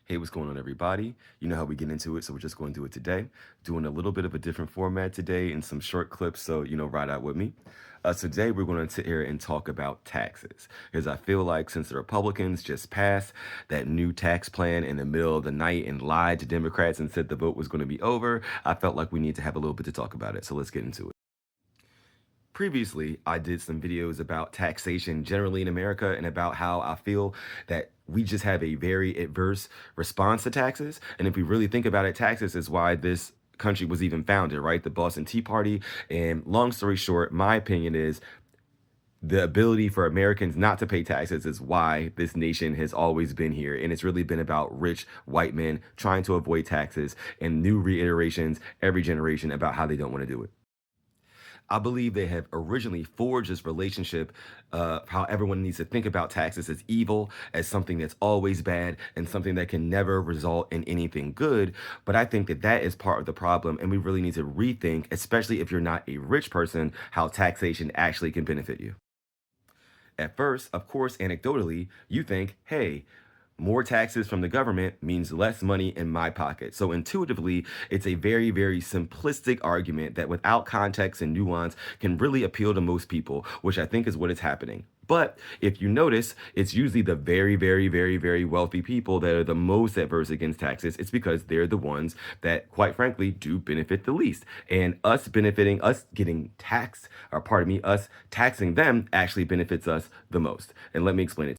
Hey, what's going on, everybody? You know how we get into it, so we're just going to do it today. Doing a little bit of a different format today and some short clips, so, ride out with me. Today, we're going to sit here and talk about taxes, because I feel like since the Republicans just passed that new tax plan in the middle of the night and lied to Democrats and said the vote was going to be over, I felt like we need to have a little bit to talk about it. So let's get into it. Previously, I did some videos about taxation generally in America and about how I feel that we just have a very adverse response to taxes. And if we really think about it, taxes is why this country was even founded, right? The Boston Tea Party. And long story short, my opinion is the ability for Americans not to pay taxes is why this nation has always been here. And it's really been about rich white men trying to avoid taxes and new reiterations every generation about how they don't want to do it. I believe they have originally forged this relationship, how everyone needs to think about taxes as evil, as something that's always bad, and something that can never result in anything good. But I think that that is part of the problem, and we really need to rethink, especially if you're not a rich person, how taxation actually can benefit you. At first, of course, anecdotally, you think, hey, more taxes from the government means less money in my pocket. So intuitively, it's a very, very simplistic argument that without context and nuance can really appeal to most people, which I think is what is happening. But if you notice, it's usually the very, very, very, very wealthy people that are the most adverse against taxes. It's because they're the ones that, quite frankly, do benefit the least. And us benefiting, us getting taxed, or pardon me, us taxing them actually benefits us the most. And let me explain it.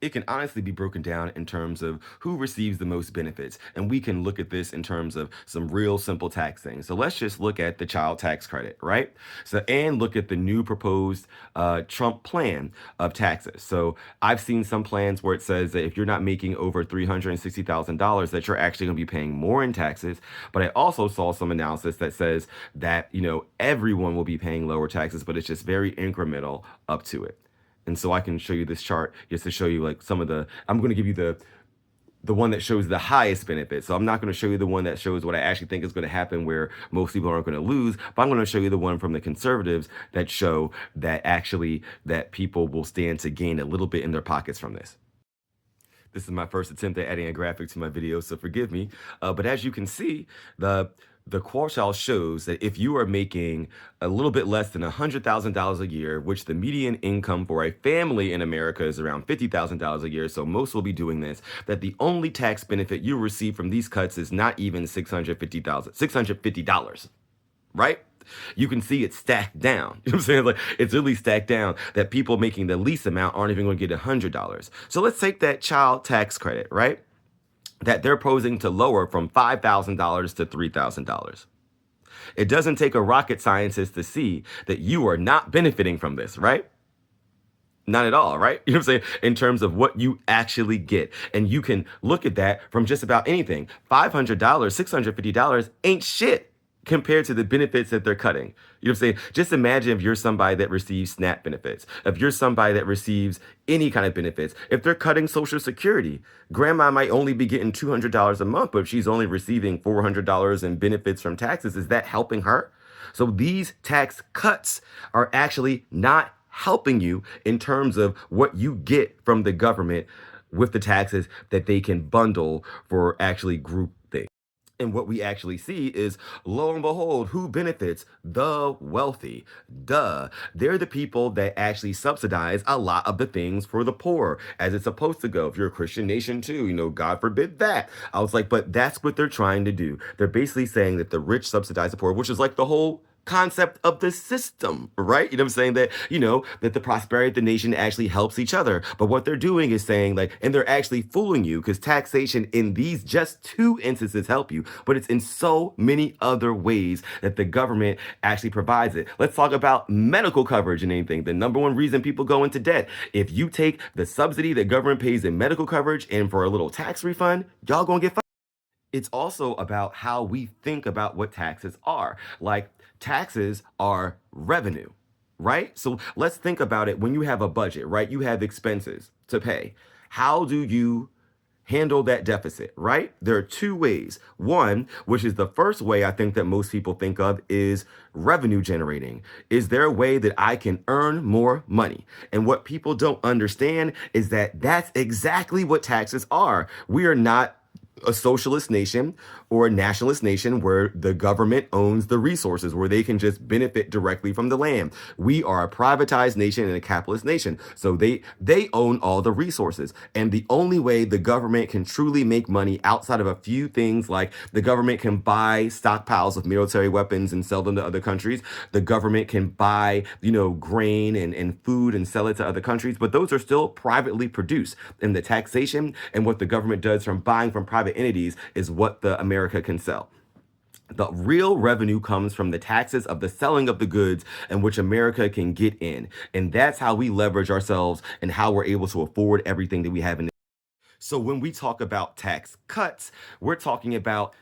It can honestly be broken down in terms of who receives the most benefits. And we can look at this in terms of some real simple tax things. So let's just look at the child tax credit, right? So, and look at the new proposed Trump plan of taxes. So I've seen some plans where it says that if you're not making over $360,000, that you're actually going to be paying more in taxes. But I also saw some analysis that says that, everyone will be paying lower taxes, but it's just very incremental up to it. And so I can show you this chart just to show you like some of I'm going to give you the one that shows the highest benefit. So I'm not going to show you the one that shows what I actually think is going to happen where most people aren't going to lose, but I'm going to show you the one from the conservatives that show that actually that people will stand to gain a little bit in their pockets from this. This is my first attempt at adding a graphic to my video, so forgive me. But as you can see, the quartile shows that if you are making a little bit less than $100,000 a year, which the median income for a family in America is around $50,000 a year, so most will be doing this, that the only tax benefit you receive from these cuts is not even $650, right? You can see it stacked down. You know what I'm saying? Like it's really stacked down that people making the least amount aren't even going to get $100. So let's take that child tax credit, right? That they're posing to lower from $5,000 to $3,000. It doesn't take a rocket scientist to see that you are not benefiting from this, right? Not at all, right? You know what I'm saying? In terms of what you actually get. And you can look at that from just about anything. $500, $650 ain't shit compared to the benefits that they're cutting. You know what I'm saying? Just imagine if you're somebody that receives SNAP benefits, if you're somebody that receives any kind of benefits, if they're cutting Social Security, grandma might only be getting $200 a month, but if she's only receiving $400 in benefits from taxes, is that helping her? So these tax cuts are actually not helping you in terms of what you get from the government with the taxes that they can bundle for actually group things. And what we actually see is, lo and behold, who benefits? The wealthy. Duh. They're the people that actually subsidize a lot of the things for the poor, as it's supposed to go. If you're a Christian nation too, God forbid that. I was like, but that's what they're trying to do. They're basically saying that the rich subsidize the poor, which is like the whole concept of the system, right? You know what I'm saying? That, that the prosperity of the nation actually helps each other. But what they're doing is saying and they're actually fooling you because taxation in these just two instances help you, but it's in so many other ways that the government actually provides it. Let's talk about medical coverage and anything. The number one reason people go into debt. If you take the subsidy that government pays in medical coverage and for a little tax refund, y'all gonna get it's also about how we think about what taxes are. Like taxes are revenue, right? So let's think about it when you have a budget, right? You have expenses to pay. How do you handle that deficit, right? There are two ways. One, which is the first way I think that most people think of, is revenue generating. Is there a way that I can earn more money? And what people don't understand is that that's exactly what taxes are. We are not a socialist nation or a nationalist nation where the government owns the resources, where they can just benefit directly from the land. We are a privatized nation and a capitalist nation. So they own all the resources. And the only way the government can truly make money outside of a few things, like the government can buy stockpiles of military weapons and sell them to other countries. The government can buy, grain and food and sell it to other countries, but those are still privately produced. And the taxation and what the government does from buying from private entities is what the America can sell. The real revenue comes from the taxes of the selling of the goods in which America can get in. And that's how we leverage ourselves and how we're able to afford everything that we have in. So when we talk about tax cuts, we're talking about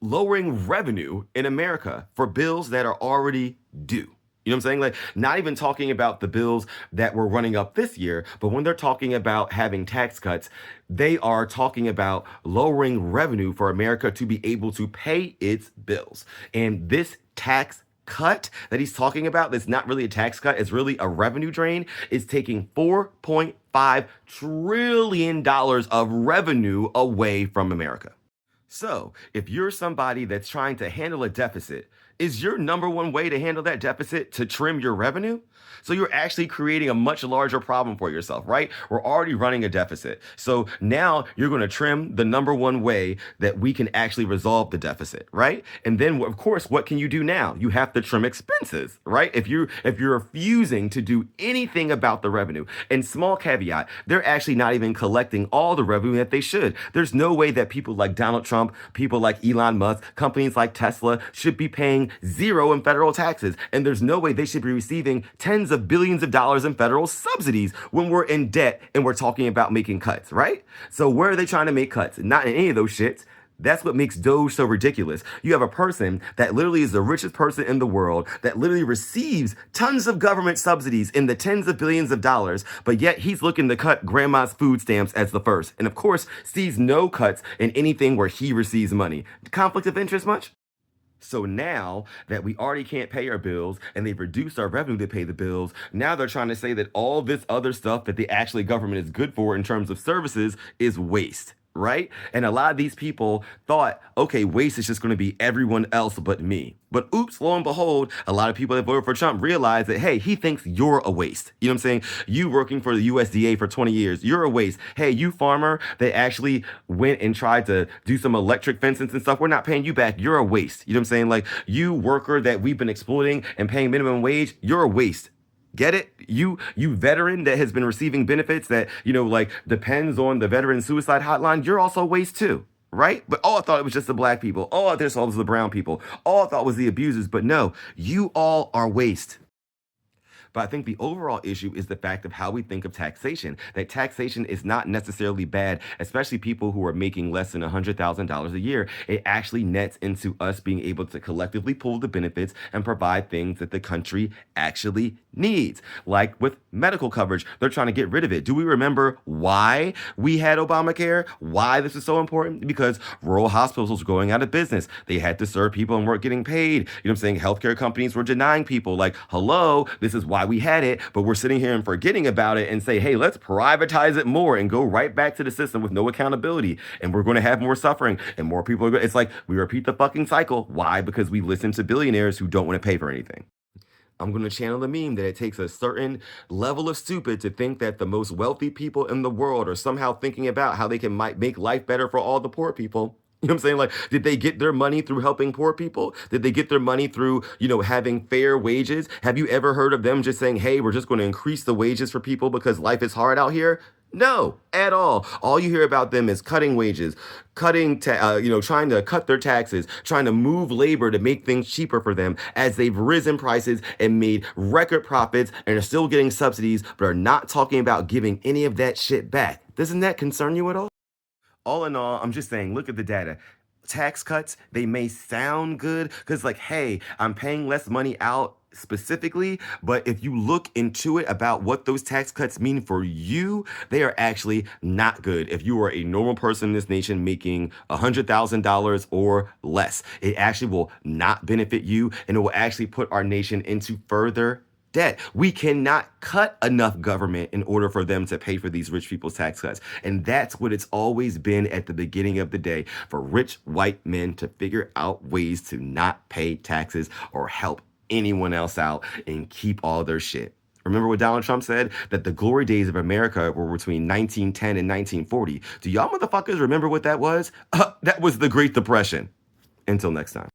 lowering revenue in America for bills that are already due. You know what I'm saying? Like, not even talking about the bills that were running up this year, but when they're talking about having tax cuts, they are talking about lowering revenue for America to be able to pay its bills. And this tax cut that he's talking about, that's not really a tax cut, it's really a revenue drain, is taking $4.5 trillion of revenue away from America. So, if you're somebody that's trying to handle a deficit, is your number one way to handle that deficit to trim your revenue? So you're actually creating a much larger problem for yourself, right? We're already running a deficit. So now you're going to trim the number one way that we can actually resolve the deficit, right? And then of course, what can you do now? You have to trim expenses, right? If you're refusing to do anything about the revenue, and small caveat, they're actually not even collecting all the revenue that they should. There's no way that people like Donald Trump, people like Elon Musk, companies like Tesla should be paying zero in federal taxes. And there's no way they should be receiving tens of billions of dollars in federal subsidies when we're in debt and we're talking about making cuts, right? So where are they trying to make cuts? Not in any of those shits. That's what makes Doge so ridiculous. You have a person that literally is the richest person in the world, that literally receives tons of government subsidies in the tens of billions of dollars, but yet he's looking to cut grandma's food stamps as the first. And of course, sees no cuts in anything where he receives money. Conflict of interest much? So now that we already can't pay our bills and they've reduced our revenue to pay the bills, now they're trying to say that all this other stuff that the actually government is good for in terms of services is waste. Right? And a lot of these people thought, okay, waste is just going to be everyone else but me. But oops, lo and behold, a lot of people that voted for Trump realize that, hey, he thinks you're a waste. You know what I'm saying? You working for the USDA for 20 years, you're a waste. Hey, you farmer that actually went and tried to do some electric fences and stuff, we're not paying you back. You're a waste. You know what I'm saying? Like, you worker that we've been exploiting and paying minimum wage, you're a waste. Get it? You veteran that has been receiving benefits that, like depends on the veteran suicide hotline, you're also a waste too, right? But I thought it was just the black people. I thought it was the brown people. I thought it was the abusers. But no, you all are waste. But I think the overall issue is the fact of how we think of taxation. That taxation is not necessarily bad, especially people who are making less than $100,000 a year. It actually nets into us being able to collectively pull the benefits and provide things that the country actually needs. Like with medical coverage, they're trying to get rid of it. Do we remember why we had Obamacare? Why this is so important? Because rural hospitals were going out of business. They had to serve people and weren't getting paid. You know what I'm saying? Healthcare companies were denying people, like, hello, this is why we had it, but we're sitting here and forgetting about it and say, hey, let's privatize it more and go right back to the system with no accountability. And we're going to have more suffering and more people are going. It's like we repeat the fucking cycle. Why? Because we listen to billionaires who don't want to pay for anything. I'm going to channel the meme that it takes a certain level of stupid to think that the most wealthy people in the world are somehow thinking about how they can make life better for all the poor people. You know what I'm saying? Like, did they get their money through helping poor people? Did they get their money through, having fair wages? Have you ever heard of them just saying, hey, we're just going to increase the wages for people because life is hard out here? No, at all. All you hear about them is cutting wages, trying to cut their taxes, trying to move labor to make things cheaper for them as they've risen prices and made record profits and are still getting subsidies, but are not talking about giving any of that shit back. Doesn't that concern you at all? All in all, I'm just saying, look at the data. tax cuts, they may sound good because, like, hey, I'm paying less money out specifically, but if you look into it about what those tax cuts mean for you, they are actually not good. If you are a normal person in this nation making $100,000 or less, it actually will not benefit you, and it will actually put our nation into further debt. We cannot cut enough government in order for them to pay for these rich people's tax cuts. And that's what it's always been at the beginning of the day, for rich white men to figure out ways to not pay taxes or help anyone else out and keep all their shit. Remember what Donald Trump said? That the glory days of America were between 1910 and 1940. Do y'all motherfuckers remember what that was? That was the Great Depression. Until next time.